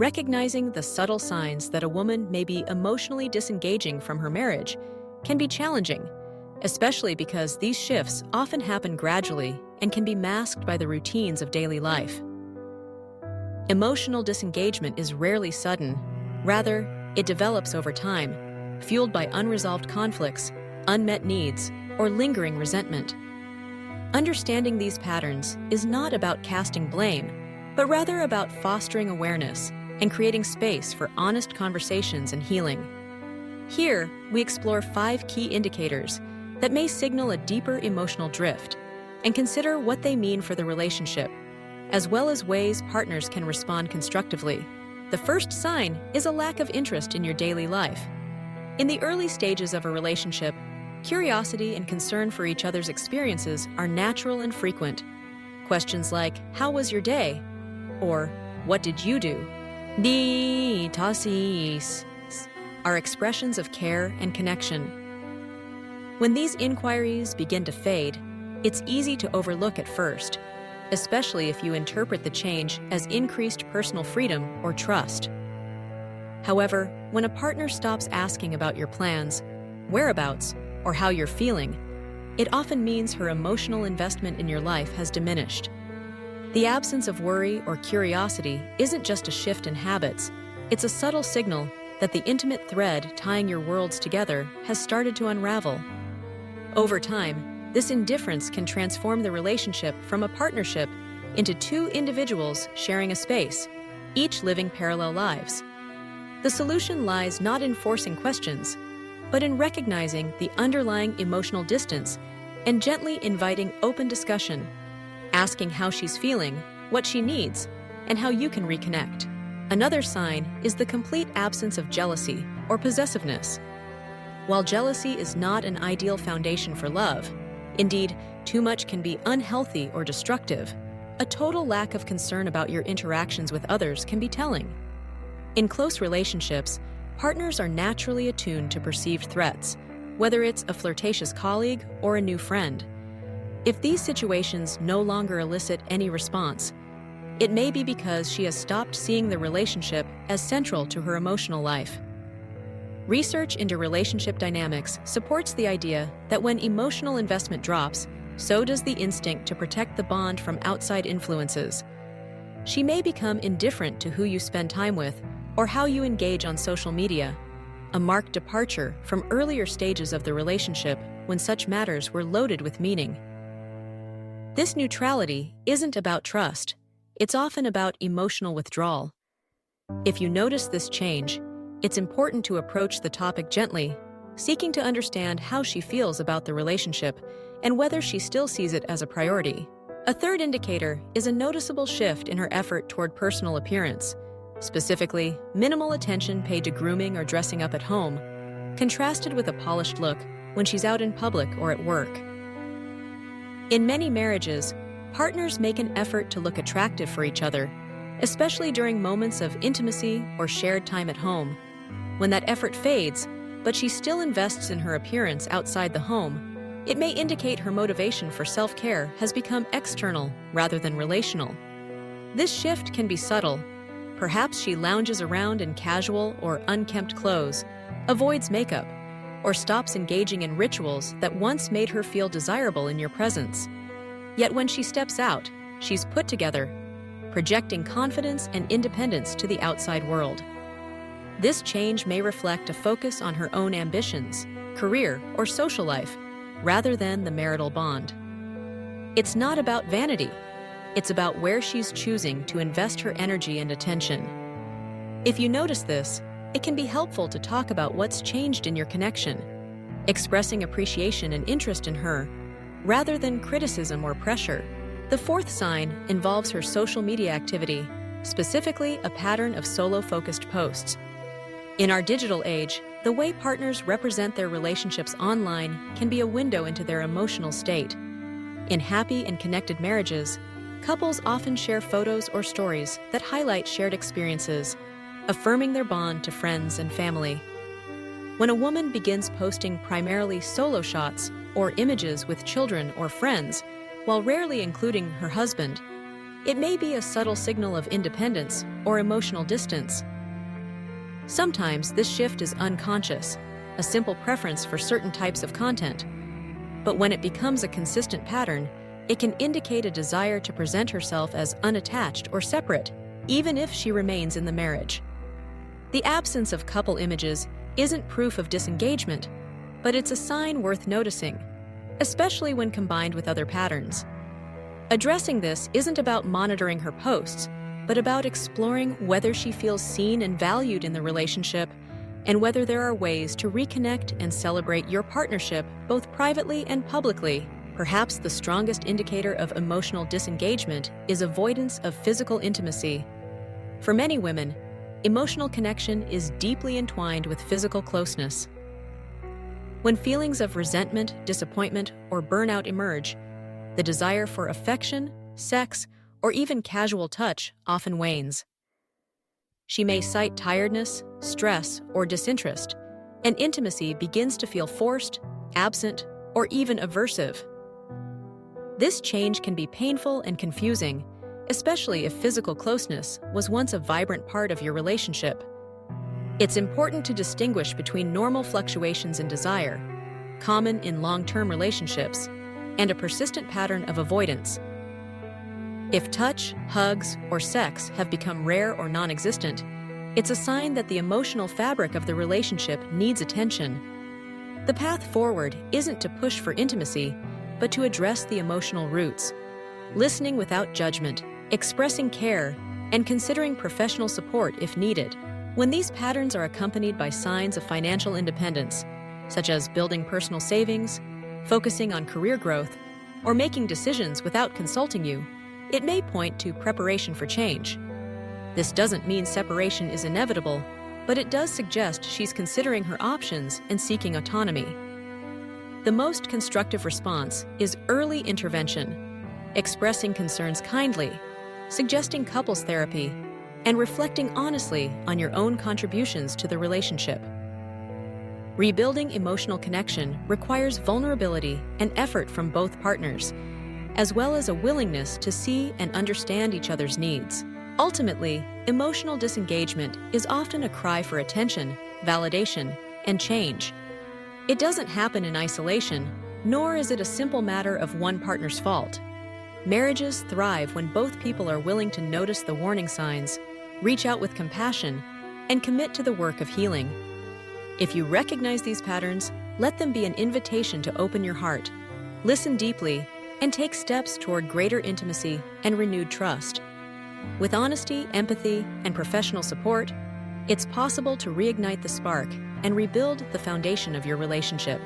Recognizing the subtle signs that a woman may be emotionally disengaging from her marriage can be challenging, especially because these shifts often happen gradually and can be masked by the routines of daily life. Emotional disengagement is rarely sudden. Rather, it develops over time, fueled by unresolved conflicts, unmet needs, or lingering resentment. Understanding these patterns is not about casting blame, but rather about fostering awareness and creating space for honest conversations and healing. Here, we explore 5 key indicators that may signal a deeper emotional drift and consider what they mean for the relationship, as well as ways partners can respond constructively. The first sign is a lack of interest in your daily life. In the early stages of a relationship, curiosity and concern for each other's experiences are natural and frequent. Questions like, "How was your day?" or "What did you do?" are expressions of care and connection. When these inquiries begin to fade, it's easy to overlook at first, especially if you interpret the change as increased personal freedom or trust. However, when a partner stops asking about your plans, whereabouts, or how you're feeling, it often means her emotional investment in your life has diminished. The absence of worry or curiosity isn't just a shift in habits, it's a subtle signal that the intimate thread tying your worlds together has started to unravel. Over time, this indifference can transform the relationship from a partnership into 2 individuals sharing a space, each living parallel lives. The solution lies not in forcing questions, but in recognizing the underlying emotional distance and gently inviting open discussion, asking how she's feeling, what she needs, and how you can reconnect. Another sign is the complete absence of jealousy or possessiveness. While jealousy is not an ideal foundation for love, indeed, too much can be unhealthy or destructive, a total lack of concern about your interactions with others can be telling. In close relationships, partners are naturally attuned to perceived threats, whether it's a flirtatious colleague or a new friend. If these situations no longer elicit any response, it may be because she has stopped seeing the relationship as central to her emotional life. Research into relationship dynamics supports the idea that when emotional investment drops, so does the instinct to protect the bond from outside influences. She may become indifferent to who you spend time with or how you engage on social media, a marked departure from earlier stages of the relationship when such matters were loaded with meaning. This neutrality isn't about trust. It's often about emotional withdrawal. If you notice this change, it's important to approach the topic gently, seeking to understand how she feels about the relationship and whether she still sees it as a priority. A third indicator is a noticeable shift in her effort toward personal appearance, specifically minimal attention paid to grooming or dressing up at home, contrasted with a polished look when she's out in public or at work. In many marriages, partners make an effort to look attractive for each other, especially during moments of intimacy or shared time at home. When that effort fades, but she still invests in her appearance outside the home, it may indicate her motivation for self-care has become external rather than relational. This shift can be subtle. Perhaps she lounges around in casual or unkempt clothes, avoids makeup, or stops engaging in rituals that once made her feel desirable in your presence. Yet when she steps out, she's put together, projecting confidence and independence to the outside world. This change may reflect a focus on her own ambitions, career, or social life, rather than the marital bond. It's not about vanity. It's about where she's choosing to invest her energy and attention. If you notice this, it can be helpful to talk about what's changed in your connection, expressing appreciation and interest in her, rather than criticism or pressure. The fourth sign involves her social media activity, specifically a pattern of solo-focused posts. In our digital age, the way partners represent their relationships online can be a window into their emotional state. In happy and connected marriages, couples often share photos or stories that highlight shared experiences, affirming their bond to friends and family. When a woman begins posting primarily solo shots or images with children or friends, while rarely including her husband, It may be a subtle signal of independence or emotional distance. Sometimes this shift is unconscious, a simple preference for certain types of content. But when it becomes a consistent pattern, it can indicate a desire to present herself as unattached or separate, even if she remains in the marriage. The absence of couple images isn't proof of disengagement, but it's a sign worth noticing, especially when combined with other patterns. Addressing this isn't about monitoring her posts, but about exploring whether she feels seen and valued in the relationship and whether there are ways to reconnect and celebrate your partnership both privately and publicly. Perhaps the strongest indicator of emotional disengagement is avoidance of physical intimacy. For many women, emotional connection is deeply entwined with physical closeness. When feelings of resentment, disappointment, or burnout emerge, the desire for affection, sex, or even casual touch often wanes. She may cite tiredness, stress, or disinterest, and intimacy begins to feel forced, absent, or even aversive. This change can be painful and confusing, especially if physical closeness was once a vibrant part of your relationship. It's important to distinguish between normal fluctuations in desire, common in long-term relationships, and a persistent pattern of avoidance. If touch, hugs, or sex have become rare or non-existent, it's a sign that the emotional fabric of the relationship needs attention. The path forward isn't to push for intimacy, but to address the emotional roots. Listening without judgment, expressing care, and considering professional support if needed. When these patterns are accompanied by signs of financial independence, such as building personal savings, focusing on career growth, or making decisions without consulting you, it may point to preparation for change. This doesn't mean separation is inevitable, but it does suggest she's considering her options and seeking autonomy. The most constructive response is early intervention, expressing concerns kindly, suggesting couples therapy, and reflecting honestly on your own contributions to the relationship. Rebuilding emotional connection requires vulnerability and effort from both partners, as well as a willingness to see and understand each other's needs. Ultimately, emotional disengagement is often a cry for attention, validation, and change. It doesn't happen in isolation, nor is it a simple matter of one partner's fault. Marriages thrive when both people are willing to notice the warning signs, reach out with compassion, and commit to the work of healing. If you recognize these patterns, let them be an invitation to open your heart, listen deeply, and take steps toward greater intimacy and renewed trust. With honesty, empathy, and professional support, it's possible to reignite the spark and rebuild the foundation of your relationship.